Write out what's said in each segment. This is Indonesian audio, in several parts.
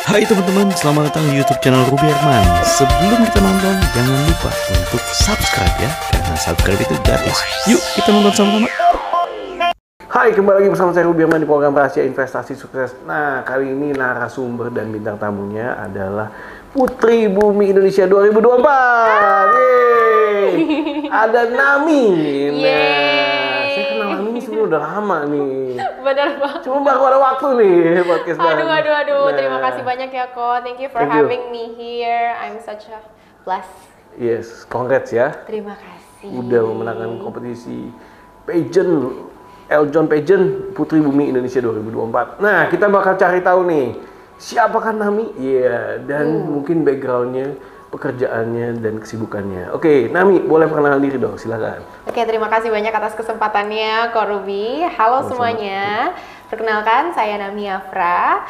Hai teman-teman, selamat datang di YouTube channel Ruby Herman. Sebelum kita nonton, jangan lupa untuk subscribe ya, karena subscribe itu gratis. Yuk, kita nonton sama-sama. Hai, kembali lagi bersama saya Ruby Herman di program Rahasia Investasi Sukses. Nah, kali ini narasumber dan bintang tamunya adalah Putri Bumi Indonesia 2024. Yeay. Ada Nami. Nah, saya kenal Nami ini sebenarnya udah lama nih. Bener banget. Cuma baru ada waktu nih podcast bareng. Aduh. Nah, Terima kasih banyak ya, Ko. Thank you for having me here. I'm such a blessed. Yes, congrats ya. Terima kasih. Udah memenangkan kompetisi pageant, Eljon Pageant Putri Bumi Indonesia 2024. Nah, kita bakal cari tahu nih, siapakah Nami? Iya, dan mungkin backgroundnya, pekerjaannya, dan kesibukannya. Oke, Nami, boleh perkenalan diri dong, silakan. Oke, terima kasih banyak atas kesempatannya, Ko Ruby. Halo semuanya. Perkenalkan, saya Nami Afra.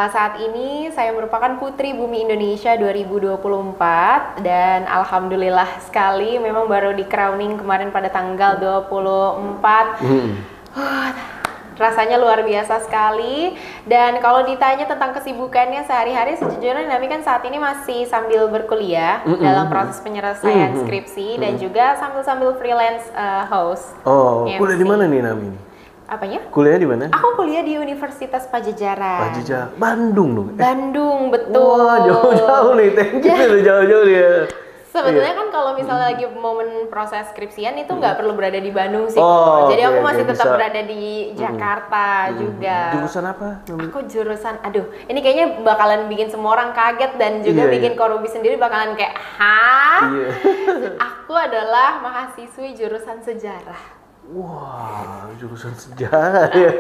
Saat ini saya merupakan Putri Bumi Indonesia 2024 dan alhamdulillah sekali memang baru di crowning kemarin pada tanggal 24. Rasanya luar biasa sekali. Dan kalau ditanya tentang kesibukannya sehari-hari, sejujurnya Nami kan saat ini masih sambil berkuliah dalam proses penyelesaian skripsi dan juga sambil freelance host. Oh, MC. kuliah di mana nih Nami? Apanya? Kuliah di mana? Aku kuliah di Universitas Pajajaran. Pajajaran, Bandung dong. Bandung, betul. Wah, jauh-jauh nih, thank you udah jauh-jauh ya. Sebetulnya kan kalau misalnya lagi momen proses skripsian itu nggak perlu berada di Bandung sih. Oh, Jadi aku oke, masih tetap bisa. berada di Jakarta juga. Jurusan apa? Nami? Aku jurusan, aduh, ini kayaknya bakalan bikin semua orang kaget dan juga Iya, bikin Ko Ruby sendiri bakalan kayak, hah? Iya. Aku adalah mahasiswi jurusan sejarah. Wah, jurusan sejarah ya.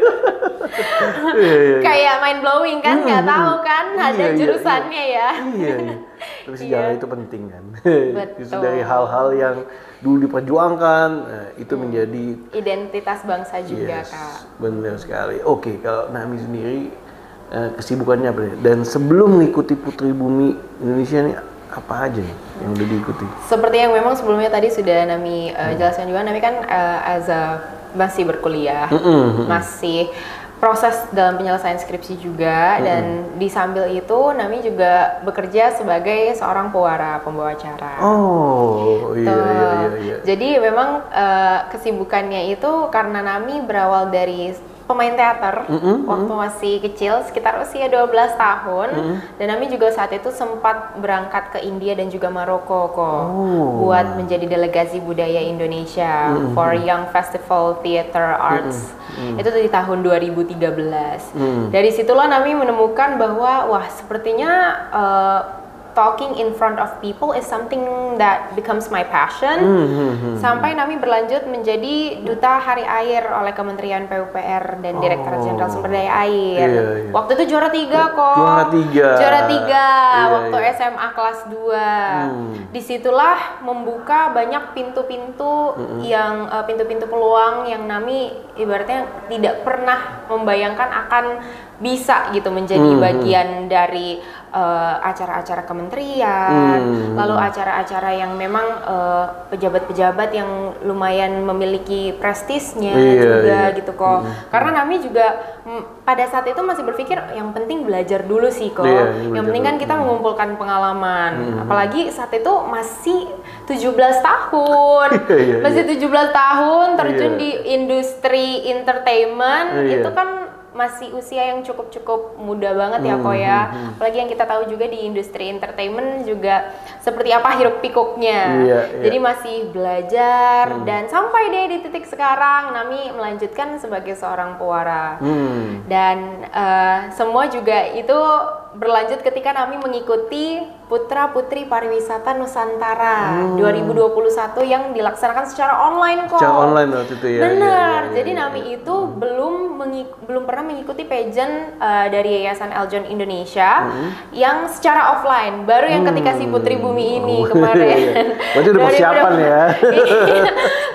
Iya. Kayak mind blowing kan, nggak tahu kan ada Iya, jurusannya ya. Iya. Tapi sejarah Iya. itu penting kan. Betul. Justru dari hal-hal yang dulu diperjuangkan, itu menjadi Identitas bangsa juga, Kak. benar sekali. Oke, kalau Nami sendiri kesibukannya apa nih? Dan sebelum mengikuti Putri Bumi Indonesia nih apa aja nih yang udah diikuti? Seperti yang memang sebelumnya tadi sudah Nami jelaskan juga, Nami kan masih berkuliah, masih proses dalam penyelesaian skripsi juga, dan di sambil itu Nami juga bekerja sebagai seorang pembawa acara. Oh, iya. Jadi memang kesibukannya itu karena Nami berawal dari pemain teater waktu masih kecil, sekitar usia 12 tahun, dan Nami juga saat itu sempat berangkat ke India dan juga Maroko buat menjadi delegasi budaya Indonesia for Young Festival Theater Arts. Itu di tahun 2013. Dari situlah Nami menemukan bahwa wah, sepertinya talking in front of people is something that becomes my passion. Sampai Nami berlanjut menjadi Duta Hari Air oleh Kementerian PUPR dan Direktorat Jenderal Sumber Daya Air. Iya. Waktu itu juara 3 kok. Juara 3. Waktu SMA kelas 2. Disitulah membuka banyak pintu-pintu yang pintu-pintu peluang yang Nami ibaratnya tidak pernah membayangkan akan bisa gitu menjadi bagian dari acara-acara kementerian, lalu acara-acara yang memang pejabat-pejabat yang lumayan memiliki prestisnya gitu kok. Karena Nami juga pada saat itu masih berpikir yang penting belajar dulu sih kok. Yang penting kan kita mengumpulkan pengalaman. Apalagi saat itu masih 17 tahun. Masih 17 tahun terjun di industri entertainment, itu kan masih usia yang cukup muda banget ya kok ya. Apalagi yang kita tahu juga di industri entertainment juga seperti apa hiruk pikuknya. Jadi masih belajar dan sampai deh di titik sekarang Nami melanjutkan sebagai seorang pewara. Dan semua juga itu berlanjut ketika Nami mengikuti Putra Putri Pariwisata Nusantara 2021 yang dilaksanakan secara online kok. Secara online waktu itu ya. Benar. Jadi Nami itu belum pernah mengikuti pageant dari Yayasan Eljon Indonesia yang secara offline. Baru yang ketika si Putri Bumi ini kemarin. Berarti udah persiapan ya.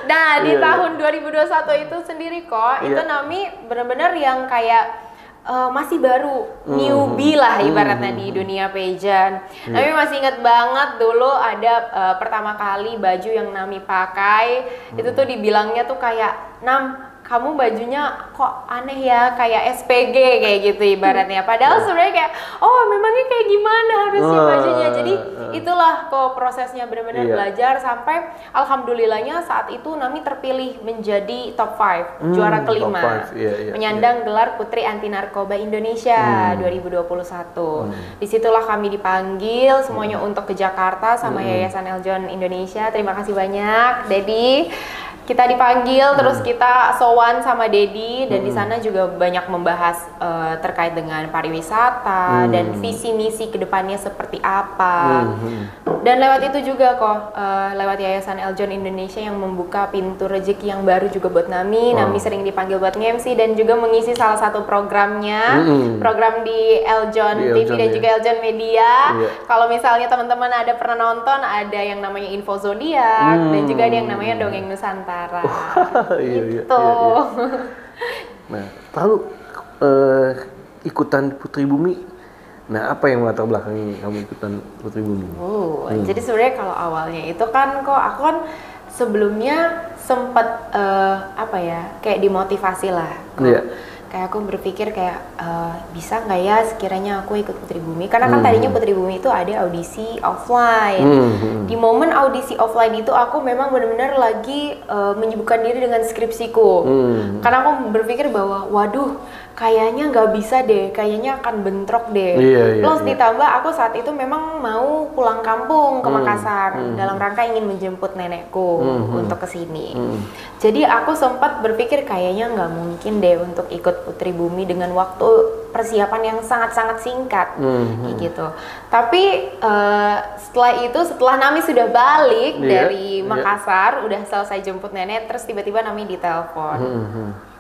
Nah, di tahun 2021 itu sendiri kok, itu Nami benar-benar yang kayak masih baru, newbie lah ibaratnya di dunia pageant. Nami masih ingat banget dulu ada pertama kali baju yang Nami pakai, itu tuh dibilangnya tuh kayak, Nam, kamu bajunya kok aneh ya, kayak SPG kayak gitu ibaratnya. Padahal sebenarnya kayak, oh memangnya kayak gimana harusnya bajunya. Jadi itulah kok prosesnya benar-benar belajar sampai alhamdulillahnya saat itu Nami terpilih menjadi top 5, juara kelima, menyandang gelar Putri Anti Narkoba Indonesia 2021. Disitulah kami dipanggil semuanya untuk ke Jakarta sama Yayasan Eljon Indonesia. Terima kasih banyak, Dedi. Kita dipanggil, terus kita sowan sama Dedi, dan di sana juga banyak membahas terkait dengan pariwisata dan visi misi kedepannya seperti apa. Dan lewat itu juga kok, lewat Yayasan Eljon Indonesia yang membuka pintu rezeki yang baru juga buat Nami. Nami sering dipanggil buat nge-MC dan juga mengisi salah satu programnya, program di Eljon TV dan juga Eljon Media. Kalau misalnya teman-teman ada pernah nonton, ada yang namanya Info Zodiak dan juga ada yang namanya Dongeng Nusantara. Gitu. Nah, lalu ikutan Putri Bumi. Nah, apa yang latar belakangi kamu ikutan Putri Bumi? Jadi sebenarnya kalau awalnya itu kan kok aku kan sebelumnya sempat kayak dimotivasi lah. Kayak aku berpikir kayak bisa nggak ya sekiranya aku ikut Putri Bumi, karena kan tadinya Putri Bumi itu ada audisi offline. Di momen audisi offline itu aku memang benar-benar lagi menyibukkan diri dengan skripsiku, karena aku berpikir bahwa waduh kayaknya nggak bisa deh, kayaknya akan bentrok deh. Plus ditambah aku saat itu memang mau pulang kampung ke Makassar dalam rangka ingin menjemput nenekku untuk kesini. Jadi aku sempat berpikir kayaknya nggak mungkin deh untuk ikut Putri Bumi dengan waktu persiapan yang sangat-sangat singkat, kayak gitu. Tapi setelah Nami sudah balik dari Makassar, udah selesai jemput nenek, terus tiba-tiba Nami ditelepon.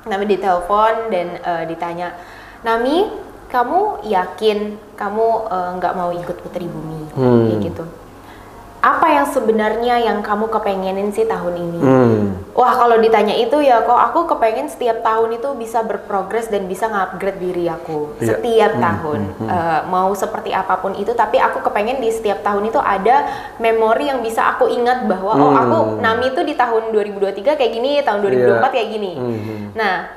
Nami ditelepon dan ditanya, Nami, kamu yakin kamu nggak mau ikut Putri Bumi, kayak gitu? Apa yang sebenarnya yang kamu kepengenin sih tahun ini? Wah, kalau ditanya itu ya kok aku kepengen setiap tahun itu bisa berprogres dan bisa nge-upgrade diri aku setiap tahun. Mau seperti apapun itu, tapi aku kepengen di setiap tahun itu ada memori yang bisa aku ingat bahwa oh aku Nami itu di tahun 2023 kayak gini, tahun 2024 kayak gini. Nah,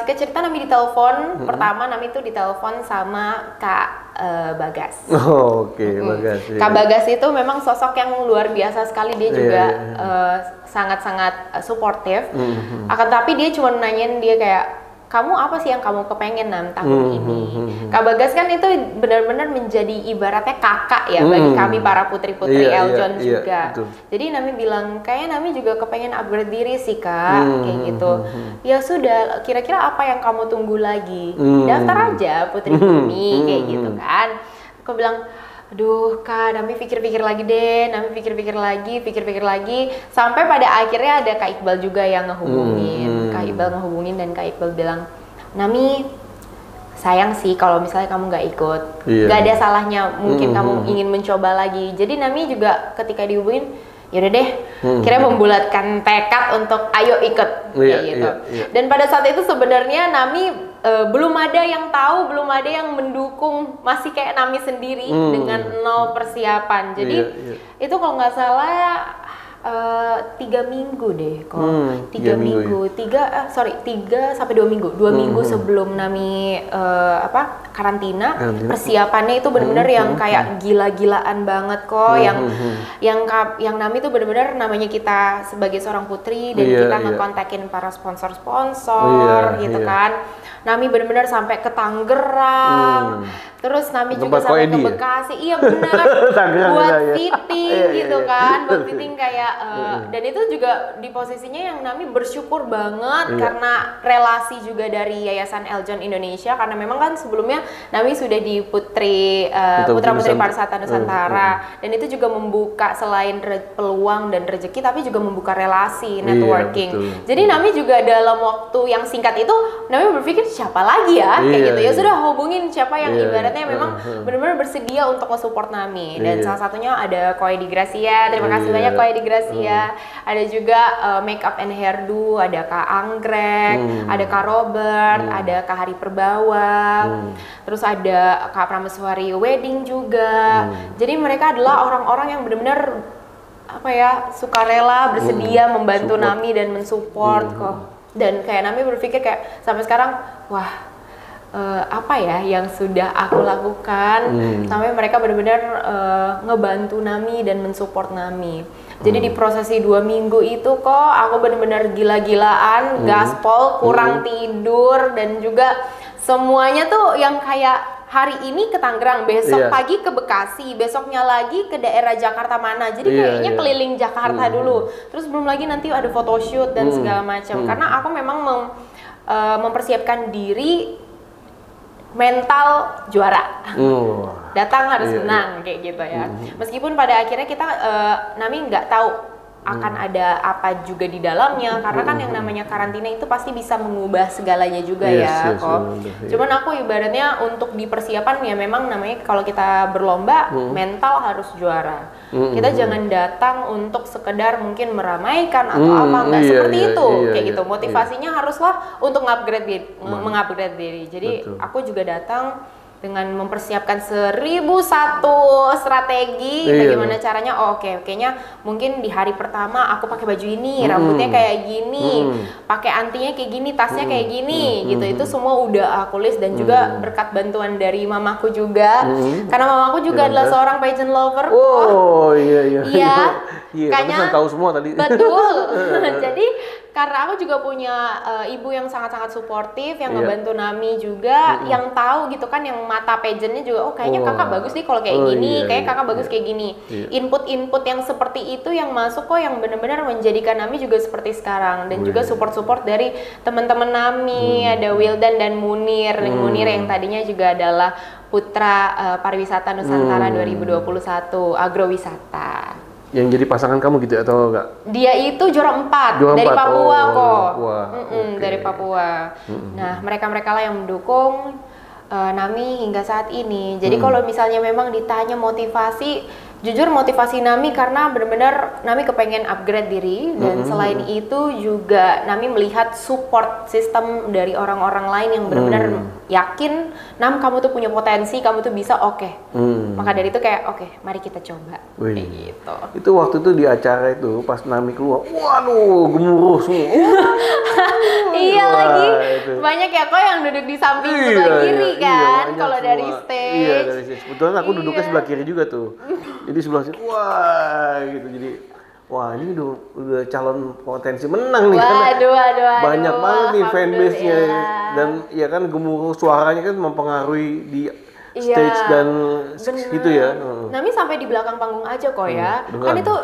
singkat cerita Nami ditelepon, pertama Nami itu ditelepon sama Kak Bagas. Bagas. Kak Bagas itu memang sosok yang luar biasa sekali, dia juga sangat-sangat suportif. Akan tapi dia cuma nanyain dia kayak, kamu apa sih yang kamu kepengen tahun ini? Kak Bagas kan itu benar-benar menjadi ibaratnya kakak ya bagi kami para putri-putri Eljon juga. Jadi Nami bilang, kayaknya Nami juga kepengen upgrade diri sih Kak, kayak gitu. Ya sudah, kira-kira apa yang kamu tunggu lagi? Daftar aja Putri Bumi, kayak gitu kan. Aku bilang, aduh Kak, Nami pikir-pikir lagi deh, Nami pikir-pikir lagi, sampai pada akhirnya ada Kak Iqbal juga yang ngehubungin. Kak Iqbal ngehubungin dan Kak Iqbal bilang, Nami, sayang sih kalau misalnya kamu nggak ikut, nggak ada salahnya mungkin kamu ingin mencoba lagi. Jadi Nami juga ketika dihubungin, yaudah deh, kira membulatkan tekad untuk ayo ikut, kayak gitu. Dan pada saat itu sebenarnya Nami belum ada yang tahu, belum ada yang mendukung, masih kayak Nami sendiri dengan nol persiapan. Jadi itu kalau nggak salah 3 minggu deh kok, 3 minggu, 3 sampai 2 minggu, 2 minggu sebelum Nami karantina. Persiapannya itu benar-benar yang kayak gila-gilaan banget kok, yang Nami itu benar-benar namanya kita sebagai seorang putri dan kita ngekontakin para sponsor-sponsor gitu kan. Nami benar-benar sampai ke Tangerang, terus Nami juga sampai ke Bekasi, iya benar, buat fitting gitu kan, buat fitting kayak, dan itu juga di posisinya yang Nami bersyukur banget karena relasi juga dari Yayasan Eljon Indonesia, karena memang kan sebelumnya Nami sudah di Putra-Putri Pariwisata Nusantara, dan itu juga membuka selain peluang dan rezeki, tapi juga membuka relasi, networking. Jadi Nami juga dalam waktu yang singkat itu, Nami berpikir siapa lagi ya, kayak gitu. Ya sudah, hubungin siapa yang ibaratnya memang benar-benar bersedia untuk nge-support Nami. Dan salah satunya ada Koi di Gracia. Terima kasih banyak Koi di Gracia. Ada juga Makeup and Hairdo, ada Kak Anggrek, ada Kak Robert, ada Kak Hari Perbawang. Terus ada Kak Prameswari Wedding juga. Jadi mereka adalah orang-orang yang benar-benar sukarela, bersedia membantu Nami dan mensupport kok. Dan kayak Nami berpikir kayak sampai sekarang, wah apa ya yang sudah aku lakukan sampai mereka benar-benar ngebantu Nami dan mensupport Nami. Jadi di prosesi 2 minggu itu kok aku benar-benar gila-gilaan, gaspol, kurang tidur, dan juga semuanya tuh yang kayak hari ini ke Tangerang, besok pagi ke Bekasi, besoknya lagi ke daerah Jakarta mana. Jadi kayaknya keliling Jakarta dulu. Terus belum lagi nanti ada photoshoot dan segala macam. Karena aku memang mempersiapkan diri mental juara. Datang harus menang kayak gitu ya. Meskipun pada akhirnya kita Nami nggak tahu akan ada apa juga di dalamnya, karena kan yang namanya karantina itu pasti bisa mengubah segalanya juga kok. Cuman aku ibaratnya untuk di persiapan ya memang namanya kalau kita berlomba mental harus juara. Kita jangan datang untuk sekedar mungkin meramaikan atau apa, nggak seperti itu kayak gitu. Motivasinya haruslah untuk mengupgrade diri. Jadi aku juga datang dengan mempersiapkan 1001 strategi bagaimana caranya. Kayaknya mungkin di hari pertama aku pakai baju ini, rambutnya kayak gini, pakai antinya kayak gini, tasnya kayak gini gitu. Itu semua udah aku list, dan juga berkat bantuan dari mamaku juga, karena mamaku juga adalah seorang pageant lover. Iya, kayaknya tahu semua tadi. Betul. Jadi karena aku juga punya ibu yang sangat-sangat suportif, yang ngebantu Nami juga, yang tahu gitu kan, yang mata pageantnya juga, kayaknya kakak bagus nih kalau kayak gini, kayak kakak bagus kayak gini. Input-input yang seperti itu yang masuk kok, yang benar-benar menjadikan Nami juga seperti sekarang. Dan juga support-support dari teman-teman Nami, ada Wildan dan Munir. Munir yang tadinya juga adalah Putra Pariwisata Nusantara 2021, agrowisata. Yang jadi pasangan kamu gitu atau enggak? Dia itu juara 4 dari Papua kok. Dari Papua. Nah, mereka-mereka lah yang mendukung Nami hingga saat ini. Jadi kalau misalnya memang ditanya motivasi, jujur motivasi Nami karena benar-benar Nami kepengen upgrade diri, dan selain itu juga Nami melihat support sistem dari orang-orang lain yang benar-benar yakin, Nam, kamu tuh punya potensi, kamu tuh bisa, maka dari itu kayak mari kita coba. Kayak gitu. Itu waktu itu di acara itu pas Nami keluar, waduh, gemuruh semua. Iya lagi, banyak ya kok yang duduk di samping sebelah kiri kan, kalau dari stage. Iya, dari stage. Kebetulan aku duduknya sebelah kiri juga tuh. Jadi sebelah sini, wah gitu. Jadi, wah ini udah calon potensi menang nih. Waduh. Banyak banget nih fanbase-nya. Dan ya kan gemuruh suaranya kan mempengaruhi di stage dan gitu ya. Nami sampai di belakang panggung aja kok ya. Kan itu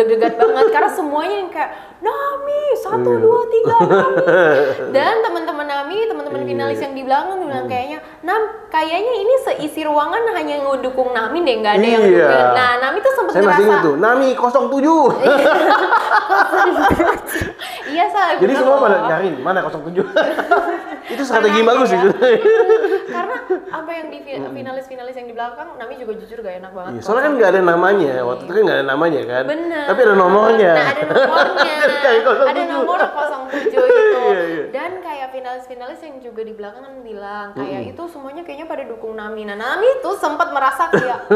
deg-degan banget karena semuanya yang kayak Nami 1, 2, 3 Nami. Dan teman-teman Nami, teman-teman finalis yang di belakang bilang kayaknya, Nam, kayaknya ini seisi ruangan hanya ngedukung Nami deh, nggak ada yang dukung. Nah, Nami tuh sempet ngerasa. Saya masih ingat tuh, Nami 07. Iya, salah. Jadi semua pada nyariin mana 07. Itu strategi bagus itu. Karena apa yang di finalis-finalis yang di belakang, Nami juga jujur gak enak banget. Soalnya kan nggak ada namanya, waktu itu kan nggak ada namanya kan. Bener. Tapi ada nomornya. Nah, ada nomornya. Ada nomor 07 itu. Dan kayak finalis-finalis yang juga di belakang kan bilang kayak itu semuanya kayaknya pada dukung Nami. Nah, Nami tuh sempat merasa kayak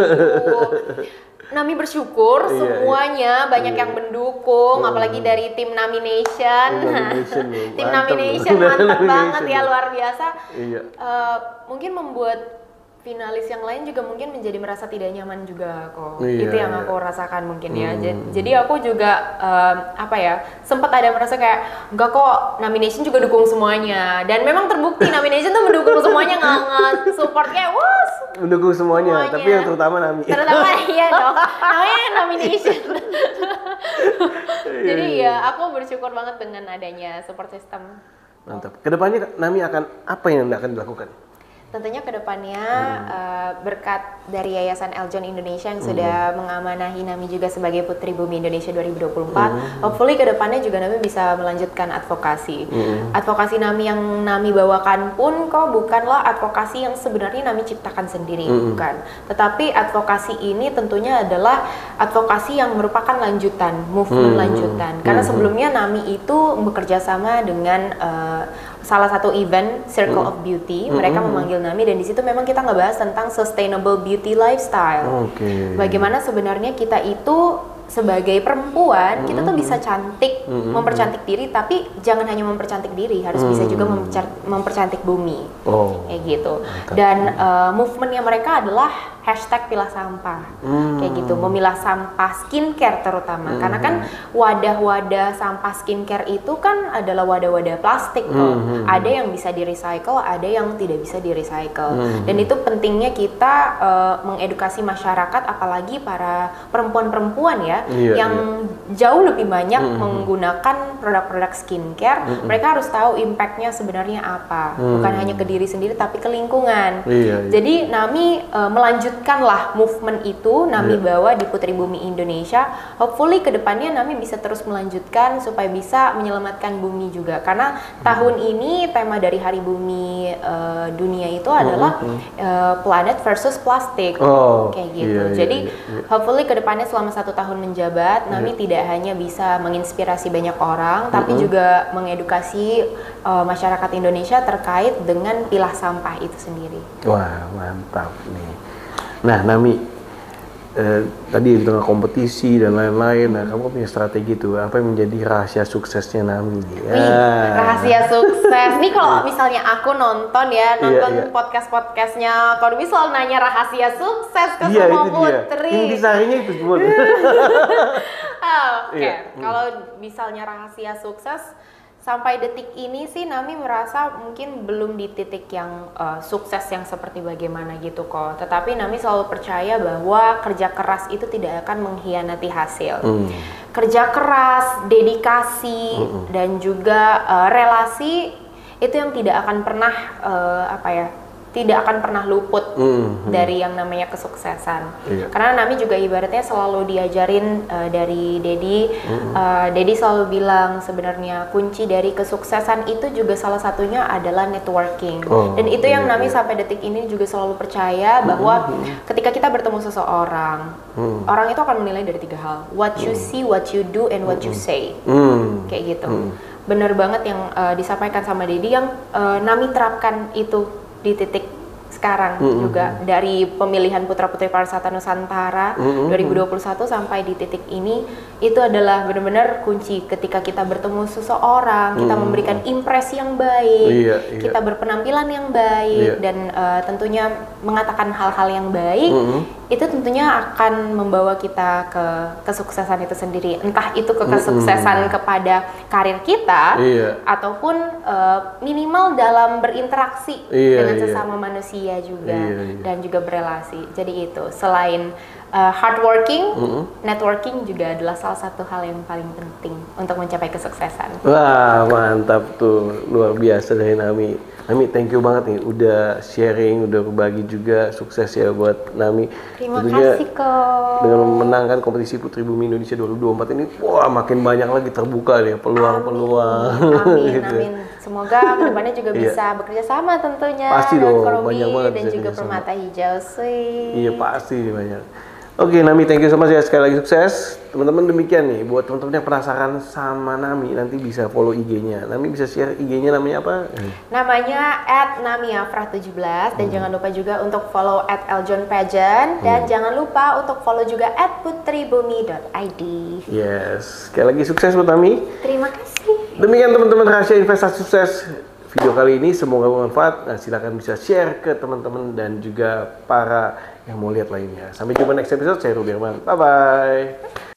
Nami bersyukur semuanya banyak yang mendukung, apalagi dari tim Nomination. Tim Nomination mantap banget ya, luar biasa. Mungkin membuat finalis yang lain juga mungkin menjadi merasa tidak nyaman juga kok. Itu yang aku rasakan mungkin ya. Jadi aku juga sempat ada merasa kayak enggak kok, Nomination juga dukung semuanya. Dan memang terbukti Nomination tuh mendukung semuanya, nggak support kayak mendukung semuanya. Tapi yang terutama Nami. Terutama iya dong. Namanya Nomination. Jadi ya aku bersyukur banget dengan adanya support system. Mantap. Kedepannya Nami apa yang akan dilakukan? Tentunya kedepannya berkat dari Yayasan Eljon Indonesia yang sudah mengamanahi Nami juga sebagai Putri Bumi Indonesia 2024, hopefully kedepannya juga Nami bisa melanjutkan advokasi. Advokasi Nami yang Nami bawakan pun kok bukanlah advokasi yang sebenarnya Nami ciptakan sendiri, bukan. Tetapi advokasi ini tentunya adalah advokasi yang merupakan lanjutan, movement lanjutan. Karena sebelumnya Nami itu bekerja sama dengan salah satu event Circle of Beauty, mereka memanggil Nami, dan di situ memang kita ngebahas tentang sustainable beauty lifestyle. Bagaimana sebenarnya kita itu sebagai perempuan kita tuh bisa cantik, mempercantik diri, tapi jangan hanya mempercantik diri, harus bisa juga mempercantik bumi, kayak gitu. Dan movementnya mereka adalah #pilah sampah, kayak gitu, memilah sampah skincare terutama, karena kan wadah-wadah sampah skincare itu kan adalah wadah-wadah plastik tuh, ada yang bisa di recycle, ada yang tidak bisa di recycle, dan itu pentingnya kita mengedukasi masyarakat, apalagi para perempuan-perempuan ya, yang jauh lebih banyak menggunakan produk-produk skincare, mereka harus tahu impactnya sebenarnya apa, bukan hanya ke diri sendiri tapi ke lingkungan. Jadi Nami melanjutkanlah movement itu, Nami bawa di Putri Bumi Indonesia. Hopefully kedepannya Nami bisa terus melanjutkan supaya bisa menyelamatkan bumi juga, karena tahun ini tema dari Hari Bumi Dunia itu adalah planet versus plastik, kayak gitu. Jadi hopefully kedepannya selama 1 tahun menjabat, Nami tidak hanya bisa menginspirasi banyak orang, tapi juga mengedukasi masyarakat Indonesia terkait dengan pilah sampah itu sendiri. Wah, mantap nih. Nah, Nami, tadi di tengah kompetisi dan lain-lain, nah kamu punya strategi tuh, apa yang menjadi rahasia suksesnya Nami? Rahasia sukses. Nih kalau misalnya aku nonton podcast-podcastnya Korbi selalu nanya rahasia sukses ke semua putri. Intisarinya itu semua. Kalau misalnya rahasia sukses, sampai detik ini sih Nami merasa mungkin belum di titik yang sukses yang seperti bagaimana gitu kok. Tetapi Nami selalu percaya bahwa kerja keras itu tidak akan mengkhianati hasil. Kerja keras, dedikasi, dan juga relasi itu yang tidak akan pernah tidak akan pernah luput dari yang namanya kesuksesan. Karena Nami juga ibaratnya selalu diajarin dari Dedi. Dedi selalu bilang sebenarnya kunci dari kesuksesan itu juga salah satunya adalah networking. Dan itu yang Nami sampai detik ini juga selalu percaya bahwa ketika kita bertemu seseorang, orang itu akan menilai dari 3 hal. What you see, what you do, and what you say. Kayak gitu. Bener banget yang disampaikan sama Dedi, yang Nami terapkan itu di titik sekarang juga, dari pemilihan Putra-Putri Pariwisata Nusantara 2021 sampai di titik ini, itu adalah benar-benar kunci. Ketika kita bertemu seseorang, kita memberikan impresi yang baik, kita berpenampilan yang baik, dan tentunya mengatakan hal-hal yang baik, itu tentunya akan membawa kita ke kesuksesan itu sendiri. Entah itu ke kesuksesan kepada karir kita, ataupun minimal dalam berinteraksi dengan sesama manusia juga, dan juga berelasi. Jadi itu, selain hardworking, networking juga adalah salah satu hal yang paling penting untuk mencapai kesuksesan. Wah, mantap tuh, luar biasa dari Nami. Nami, thank you banget nih, udah sharing, udah berbagi juga. Sukses ya buat Nami. Terima kasih kok. Dengan memenangkan kompetisi Putri Bumi Indonesia 2024 ini, wah makin banyak lagi terbuka nih peluang-peluang. Amin. Semoga kedepannya juga bisa bekerja sama tentunya. Pasti dong, banyak banget. Dan juga Permata Hijau sih. Iya pasti banyak. Oke Nami, thank you so much ya, sekali lagi sukses. Teman-teman, demikian nih, buat teman-teman yang penasaran sama Nami, nanti bisa follow IG-nya. Nami bisa share IG-nya namanya apa? Namanya @namiafrah17, dan jangan lupa juga untuk follow @eljonpageant, dan jangan lupa untuk follow juga @putribumi.id. Yes, sekali lagi sukses buat Nami. Terima kasih. Demikian teman-teman rahasia investasi sukses video kali ini, semoga bermanfaat. Nah, silakan bisa share ke teman-teman dan juga para yang mau lihat lainnya. Sampai jumpa next episode, saya Ruby Herman. Bye-bye.